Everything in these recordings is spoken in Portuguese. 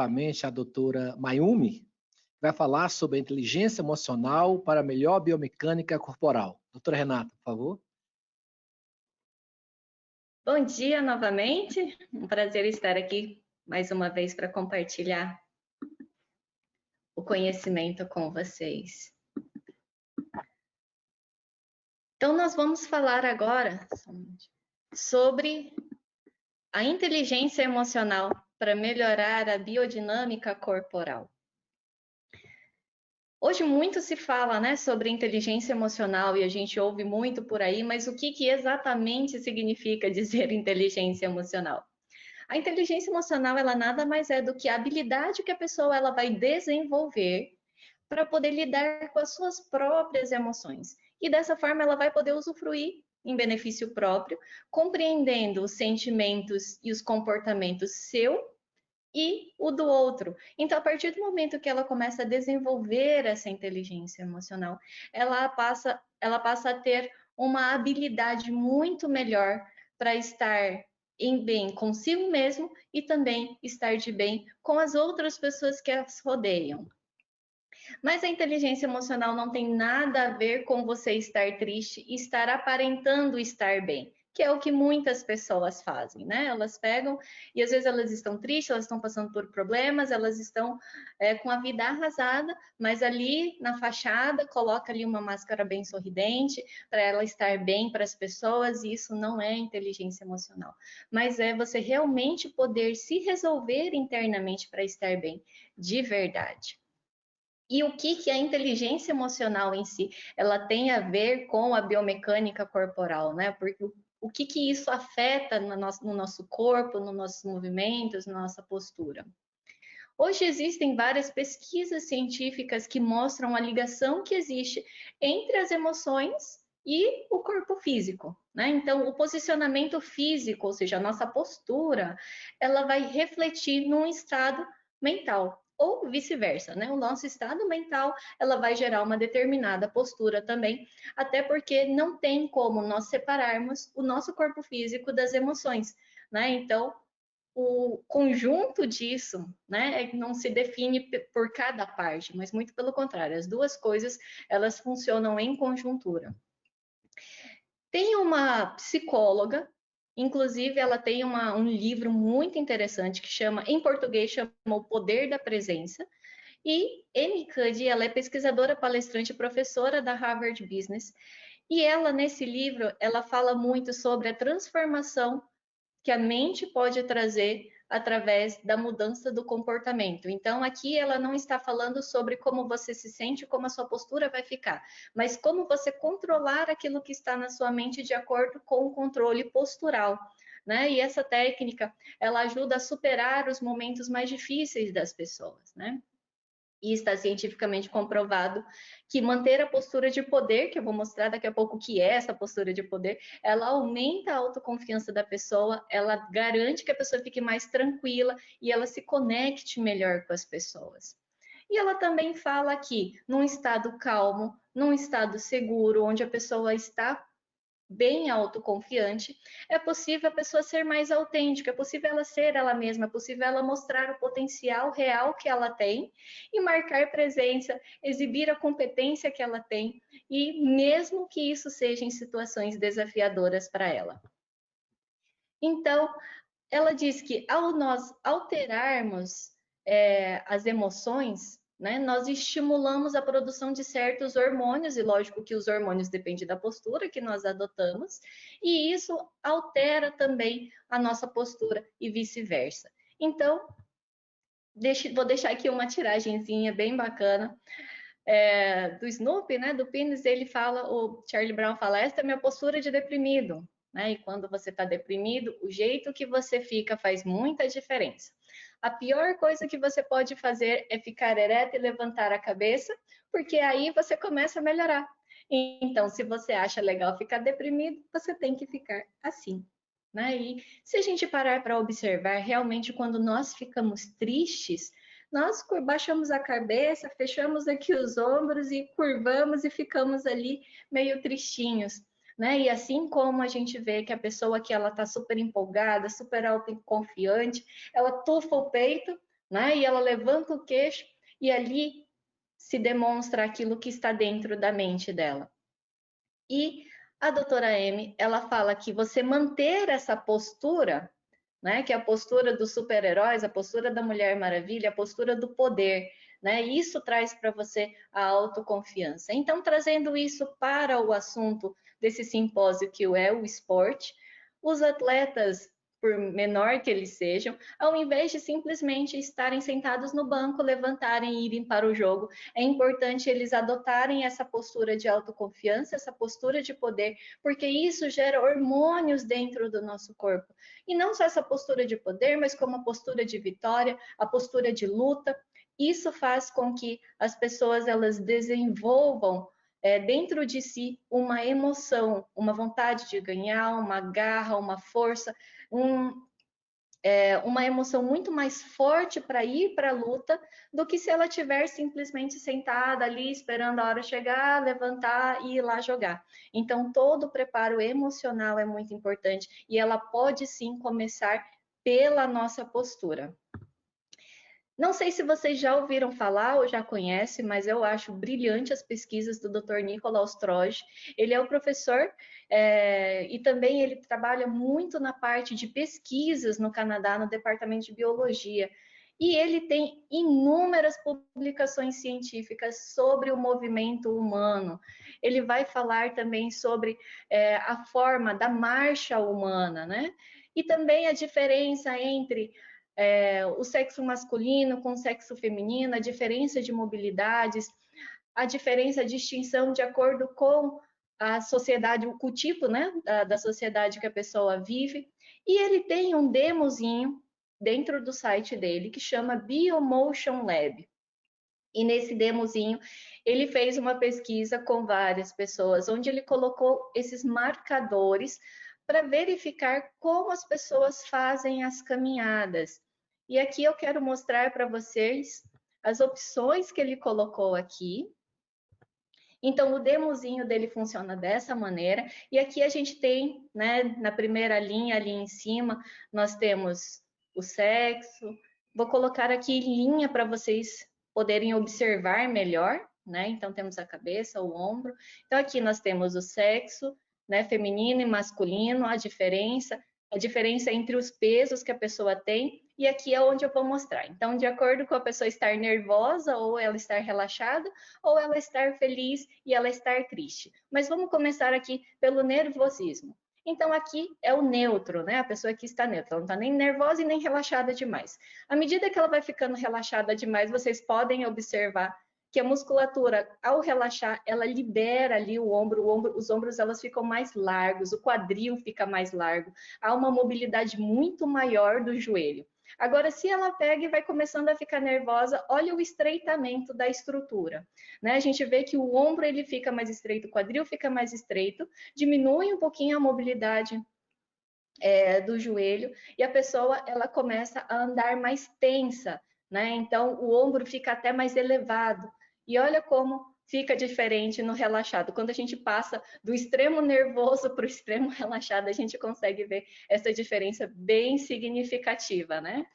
novamente a doutora Mayumi, que vai falar sobre a inteligência emocional para melhor biomecânica corporal. Doutora Renata, por favor. Bom dia novamente, um prazer estar aqui mais uma vez para compartilhar o conhecimento com vocês. Então, nós vamos falar agora sobre a inteligência emocional para melhorar a biodinâmica corporal. Hoje muito se fala, né, sobre inteligência emocional e a gente ouve muito por aí, mas o que exatamente significa dizer inteligência emocional? A inteligência emocional, ela nada mais é do que a habilidade que a pessoa ela vai desenvolver para poder lidar com as suas próprias emoções. E dessa forma ela vai poder usufruir em benefício próprio, compreendendo os sentimentos e os comportamentos seu e o do outro. Então, a partir do momento que ela começa a desenvolver essa inteligência emocional, ela passa a ter uma habilidade muito melhor para estar em bem consigo mesmo e também estar de bem com as outras pessoas que as rodeiam. Mas a inteligência emocional não tem nada a ver com você estar triste e estar aparentando estar bem, que é o que muitas pessoas fazem, né? Elas pegam e às vezes elas estão tristes, elas estão passando por problemas, elas estão com a vida arrasada, mas ali na fachada coloca ali uma máscara bem sorridente para ela estar bem para as pessoas, e isso não é inteligência emocional, mas é você realmente poder se resolver internamente para estar bem, de verdade. E o que a inteligência emocional em si, ela tem a ver com a biomecânica corporal, né? Porque o que isso afeta no nosso corpo, nos nossos movimentos, na nossa postura. Hoje existem várias pesquisas científicas que mostram a ligação que existe entre as emoções e o corpo físico, né? Então, o posicionamento físico, ou seja, a nossa postura, ela vai refletir num estado mental, ou vice-versa, né? O nosso estado mental, ela vai gerar uma determinada postura também, até porque não tem como nós separarmos o nosso corpo físico das emoções, né? Então, o conjunto disso, né, não se define por cada parte, mas muito pelo contrário, as duas coisas, elas funcionam em conjuntura. Tem uma psicóloga, inclusive ela tem um livro muito interessante que chama, em português, chama O Poder da Presença, e Amy Cuddy, ela é pesquisadora, palestrante e professora da Harvard Business, e ela, nesse livro, ela fala muito sobre a transformação que a mente pode trazer através da mudança do comportamento. Então, aqui ela não está falando sobre como você se sente, como a sua postura vai ficar, mas como você controlar aquilo que está na sua mente de acordo com o controle postural, né? E essa técnica, ela ajuda a superar os momentos mais difíceis das pessoas, né? E está cientificamente comprovado que manter a postura de poder, que eu vou mostrar daqui a pouco o que é essa postura de poder, ela aumenta a autoconfiança da pessoa, ela garante que a pessoa fique mais tranquila e ela se conecte melhor com as pessoas. E ela também fala que num estado calmo, num estado seguro, onde a pessoa está bem autoconfiante, é possível a pessoa ser mais autêntica, é possível ela ser ela mesma, é possível ela mostrar o potencial real que ela tem e marcar presença, exibir a competência que ela tem, e mesmo que isso seja em situações desafiadoras para ela. Então, ela diz que ao nós alterarmos as emoções, né, nós estimulamos a produção de certos hormônios, e lógico que os hormônios dependem da postura que nós adotamos, e isso altera também a nossa postura e vice-versa. Então, vou deixar aqui uma tiragenzinha bem bacana do Snoopy, né, do Peanuts. Ele fala, o Charlie Brown fala, esta é a minha postura de deprimido, né? E quando você está deprimido, o jeito que você fica faz muita diferença. A pior coisa que você pode fazer é ficar ereto e levantar a cabeça, porque aí você começa a melhorar. Então, se você acha legal ficar deprimido, você tem que ficar assim, né? E se a gente parar para observar, realmente quando nós ficamos tristes, nós baixamos a cabeça, fechamos aqui os ombros e curvamos e ficamos ali meio tristinhos, né? E assim como a gente vê que a pessoa que ela tá super empolgada, super autoconfiante, ela tufa o peito, né? E ela levanta o queixo e ali se demonstra aquilo que está dentro da mente dela. E a doutora Amy, ela fala que você manter essa postura, né, que é a postura dos super-heróis, a postura da Mulher Maravilha, a postura do poder, né? Isso traz para você a autoconfiança. Então, trazendo isso para o assunto desse simpósio que é o esporte, os atletas, por menor que eles sejam, ao invés de simplesmente estarem sentados no banco, levantarem e irem para o jogo, é importante eles adotarem essa postura de autoconfiança, essa postura de poder, porque isso gera hormônios dentro do nosso corpo. E não só essa postura de poder, mas como a postura de vitória, a postura de luta. Isso faz com que as pessoas elas desenvolvam dentro de si uma emoção, uma vontade de ganhar, uma garra, uma força, uma emoção muito mais forte para ir para a luta do que se ela estiver simplesmente sentada ali esperando a hora chegar, levantar e ir lá jogar. Então, todo o preparo emocional é muito importante e ela pode sim começar pela nossa postura. Não sei se vocês já ouviram falar ou já conhecem, mas eu acho brilhante as pesquisas do Dr. Nicolaus Troje. Ele é o professor e também ele trabalha muito na parte de pesquisas no Canadá, no Departamento de Biologia. E ele tem inúmeras publicações científicas sobre o movimento humano. Ele vai falar também sobre a forma da marcha humana, né? E também a diferença entre o sexo masculino com o sexo feminino, a diferença de mobilidades, a diferença, a distinção de acordo com a sociedade, o tipo, né, da sociedade que a pessoa vive. E ele tem um demozinho dentro do site dele que chama Biomotion Lab. E nesse demozinho, ele fez uma pesquisa com várias pessoas, onde ele colocou esses marcadores para verificar como as pessoas fazem as caminhadas. E aqui eu quero mostrar para vocês as opções que ele colocou aqui. Então, o demozinho dele funciona dessa maneira. E aqui a gente tem, né, na primeira linha, ali em cima, nós temos o sexo. Vou colocar aqui em linha para vocês poderem observar melhor, né? Então, temos a cabeça, o ombro. Então, aqui nós temos o sexo, né, feminino e masculino, a diferença entre os pesos que a pessoa tem, e aqui é onde eu vou mostrar. Então, de acordo com a pessoa estar nervosa, ou ela estar relaxada, ou ela estar feliz e ela estar triste. Mas vamos começar aqui pelo nervosismo. Então, aqui é o neutro, né? A pessoa que está neutra, ela não está nem nervosa e nem relaxada demais. À medida que ela vai ficando relaxada demais, vocês podem observar que a musculatura, ao relaxar, ela libera ali o ombro, os ombros elas ficam mais largos, o quadril fica mais largo, há uma mobilidade muito maior do joelho. Agora, se ela pega e vai começando a ficar nervosa, olha o estreitamento da estrutura, né? A gente vê que o ombro ele fica mais estreito, o quadril fica mais estreito, diminui um pouquinho a mobilidade do joelho e a pessoa ela começa a andar mais tensa, né? Então o ombro fica até mais elevado. E olha como fica diferente no relaxado. Quando a gente passa do extremo nervoso para o extremo relaxado, a gente consegue ver essa diferença bem significativa, né?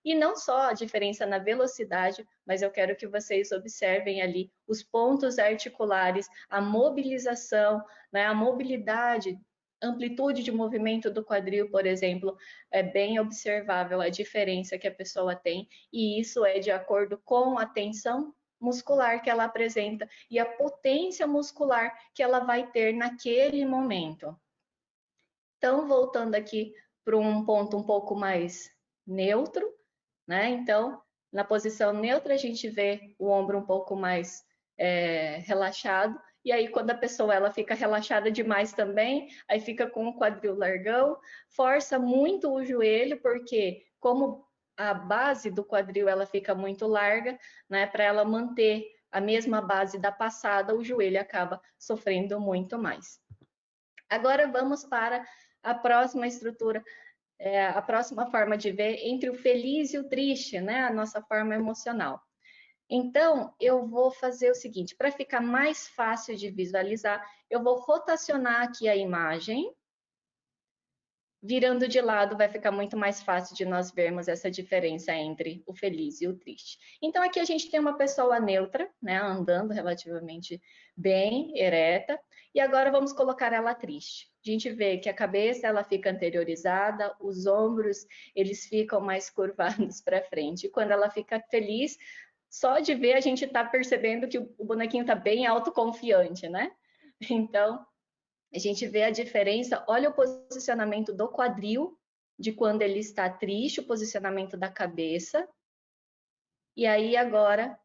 E não só a diferença na velocidade, mas eu quero que vocês observem ali os pontos articulares, a mobilização, né, a mobilidade, amplitude de movimento do quadril, por exemplo, é bem observável a diferença que a pessoa tem, e isso é de acordo com a tensão muscular que ela apresenta e a potência muscular que ela vai ter naquele momento. Então, voltando aqui para um ponto um pouco mais neutro, né? Então, na posição neutra, a gente vê o ombro um pouco mais relaxado. E aí, quando a pessoa ela fica relaxada demais também, aí fica com o quadril largão, força muito o joelho, porque como a base do quadril ela fica muito larga, né? Para ela manter a mesma base da passada, o joelho acaba sofrendo muito mais. Agora vamos para a próxima estrutura, a próxima forma de ver entre o feliz e o triste, né? A nossa forma emocional. Então, eu vou fazer o seguinte, para ficar mais fácil de visualizar, eu vou rotacionar aqui a imagem, virando de lado, vai ficar muito mais fácil de nós vermos essa diferença entre o feliz e o triste. Então, aqui a gente tem uma pessoa neutra, né, andando relativamente bem, ereta, e agora vamos colocar ela triste. A gente vê que a cabeça ela fica anteriorizada, os ombros eles ficam mais curvados para frente. E quando ela fica feliz, só de ver a gente está percebendo que o bonequinho está bem autoconfiante, né? Então, a gente vê a diferença, olha o posicionamento do quadril, de quando ele está triste, o posicionamento da cabeça. E aí agora,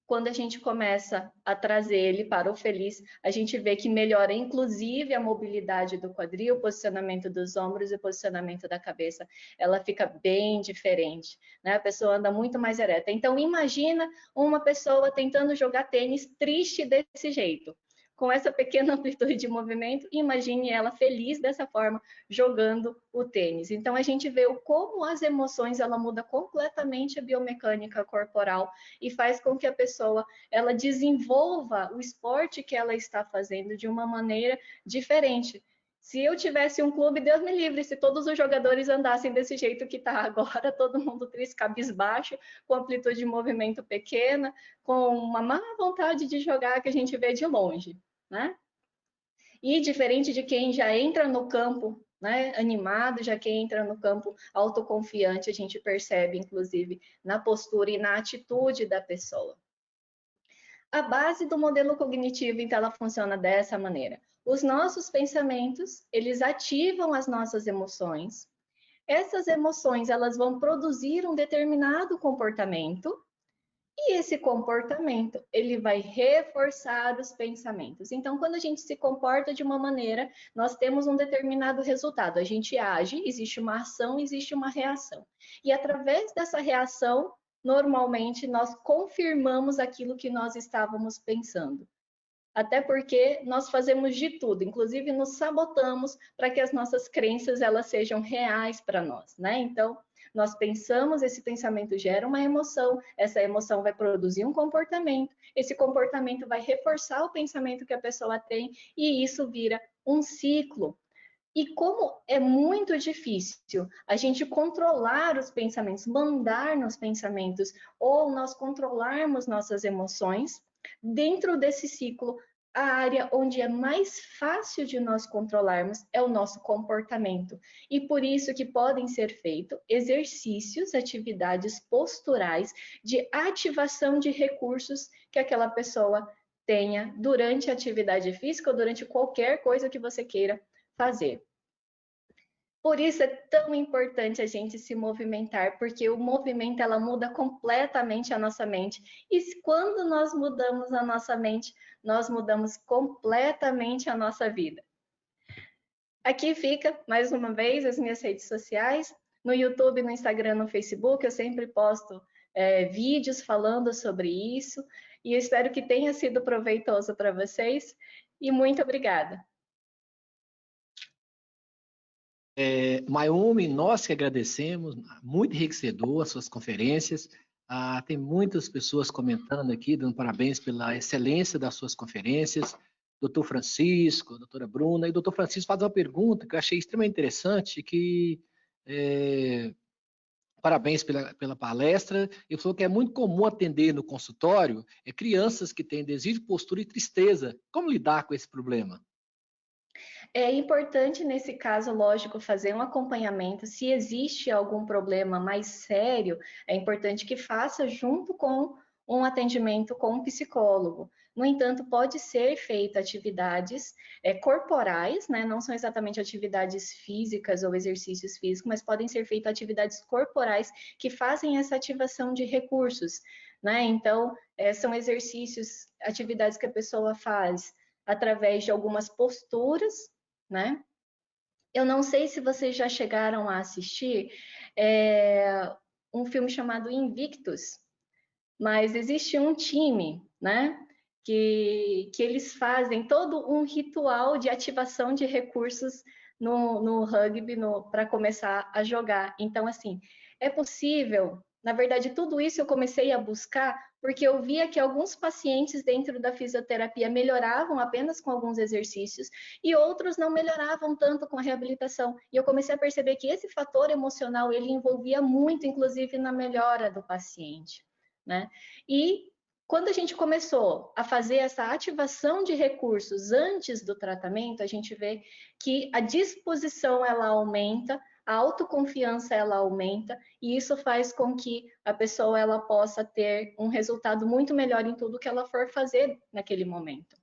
quando a gente começa a trazer ele para o feliz, a gente vê que melhora inclusive a mobilidade do quadril, o posicionamento dos ombros e o posicionamento da cabeça. Ela fica bem diferente, né? A pessoa anda muito mais ereta. Então imagina uma pessoa tentando jogar tênis triste desse jeito, com essa pequena amplitude de movimento, imagine ela feliz dessa forma, jogando o tênis. Então, a gente vê como as emoções, ela muda completamente a biomecânica corporal e faz com que a pessoa, ela desenvolva o esporte que ela está fazendo de uma maneira diferente. Se eu tivesse um clube, Deus me livre, se todos os jogadores andassem desse jeito que está agora, todo mundo triste, cabisbaixo, com amplitude de movimento pequena, com uma má vontade de jogar que a gente vê de longe, né? E diferente de quem já entra no campo, né, animado, já quem entra no campo autoconfiante, a gente percebe, inclusive, na postura e na atitude da pessoa. A base do modelo cognitivo, então, ela funciona dessa maneira. Os nossos pensamentos, eles ativam as nossas emoções. Essas emoções, elas vão produzir um determinado comportamento, e esse comportamento, ele vai reforçar os pensamentos. Então, quando a gente se comporta de uma maneira, nós temos um determinado resultado. A gente age, existe uma ação, existe uma reação. E através dessa reação, normalmente, nós confirmamos aquilo que nós estávamos pensando. Até porque nós fazemos de tudo, inclusive nos sabotamos para que as nossas crenças elas sejam reais para nós, né? Então, nós pensamos, esse pensamento gera uma emoção, essa emoção vai produzir um comportamento, esse comportamento vai reforçar o pensamento que a pessoa tem e isso vira um ciclo. E como é muito difícil a gente controlar os pensamentos, mandar nos pensamentos, ou nós controlarmos nossas emoções, dentro desse ciclo, a área onde é mais fácil de nós controlarmos é o nosso comportamento. E por isso que podem ser feitos exercícios, atividades posturais de ativação de recursos que aquela pessoa tenha durante a atividade física ou durante qualquer coisa que você queira fazer. Por isso é tão importante a gente se movimentar, porque o movimento ela muda completamente a nossa mente. E quando nós mudamos a nossa mente, nós mudamos completamente a nossa vida. Aqui fica, mais uma vez, as minhas redes sociais. No YouTube, no Instagram, no Facebook, eu sempre posto vídeos falando sobre isso. E eu espero que tenha sido proveitoso para vocês. E muito obrigada. Mayumi, nós que agradecemos, muito enriquecedor as suas conferências. Tem muitas pessoas comentando aqui, dando parabéns pela excelência das suas conferências. Doutor Francisco, doutora Bruna, e o doutor Francisco faz uma pergunta que eu achei extremamente interessante, parabéns pela palestra. Ele falou que é muito comum atender no consultório crianças que têm desvio de postura e tristeza. Como lidar com esse problema? É importante, nesse caso, lógico, fazer um acompanhamento. Se existe algum problema mais sério, é importante que faça junto com um atendimento com um psicólogo. No entanto, pode ser feita atividades corporais, né? Não são exatamente atividades físicas ou exercícios físicos, mas podem ser feitas atividades corporais que fazem essa ativação de recursos, né? Então, são exercícios, atividades que a pessoa faz através de algumas posturas, né? Eu não sei se vocês já chegaram a assistir um filme chamado Invictus, mas existe um time, né? Que eles fazem todo um ritual de ativação de recursos no rugby para começar a jogar. Então, assim, é possível, Na verdade, tudo isso eu comecei a buscar porque eu via que alguns pacientes dentro da fisioterapia melhoravam apenas com alguns exercícios e outros não melhoravam tanto com a reabilitação. E eu comecei a perceber que esse fator emocional, ele envolvia muito, inclusive, na melhora do paciente, né? E quando a gente começou a fazer essa ativação de recursos antes do tratamento, a gente vê que a disposição ela aumenta, a autoconfiança ela aumenta e isso faz com que a pessoa ela possa ter um resultado muito melhor em tudo que ela for fazer naquele momento.